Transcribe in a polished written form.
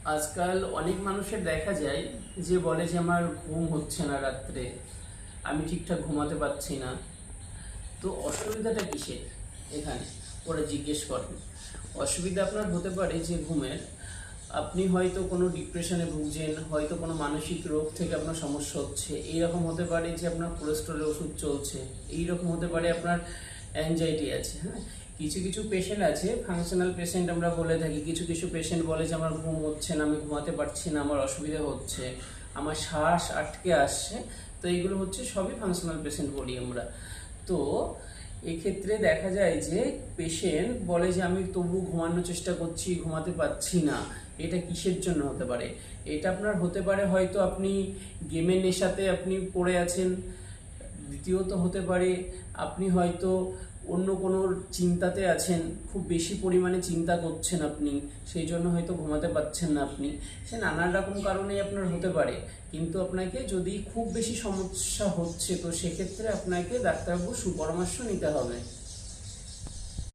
আজকাল অনেক মানুষের দেখা যায় যে বলে যে আমার ঘুম হচ্ছে না রাত্রে, আমি ঠিকঠাক ঘুমাতে পারছি না। তো অসুবিধাটা কিসের এখানে ওরা জিজ্ঞেস করেন। অসুবিধা আপনার হতে পারে যে ঘুমের, আপনি হয়তো কোনো ডিপ্রেশনে ভুগছেন, হয়তো কোনো মানসিক রোগ থেকে আপনার সমস্যা হচ্ছে। এইরকম হতে পারে যে আপনার কোলেস্ট্রলের ওষুধ চলছে, এইরকম হতে পারে আপনার অ্যাংজাইটি আছে। হ্যাঁ, কিছু কিছু পেশেন্ট আছে, ফাংশনাল পেশেন্ট আমরা বলে থাকি। কিছু কিছু পেশেন্ট বলে যে আমার ঘুম হচ্ছে না, আমি ঘুমাতে পারছি না, আমার অসুবিধা হচ্ছে, আমার শ্বাস আটকে আসছে। তো এইগুলো হচ্ছে সবই ফাংশনাল পেশেন্ট বলি আমরা। তো এক্ষেত্রে দেখা যায় যে পেশেন্ট বলে যে আমি তবু ঘুমানোর চেষ্টা করছি, ঘুমাতে পারছি না। এটা কিসের জন্য হতে পারে? এটা আপনার হতে পারে হয়তো আপনি গেমের নেশাতে আপনি পড়ে আছেন। দ্বিতীয়ত হতে পারে আপনি হয়তো অন্য কোনো চিন্তাতে আছেন, খুব বেশি পরিমাণে চিন্তা করছেন আপনি, সেই জন্য হয়তো ঘুমাতে পারছেন না আপনি। সে নানান রকম কারণেই আপনার হতে পারে। কিন্তু আপনাকে যদি খুব বেশি সমস্যা হচ্ছে, তো সেক্ষেত্রে আপনাকে ডাক্তারবাবুর সুপরামর্শ নিতে হবে।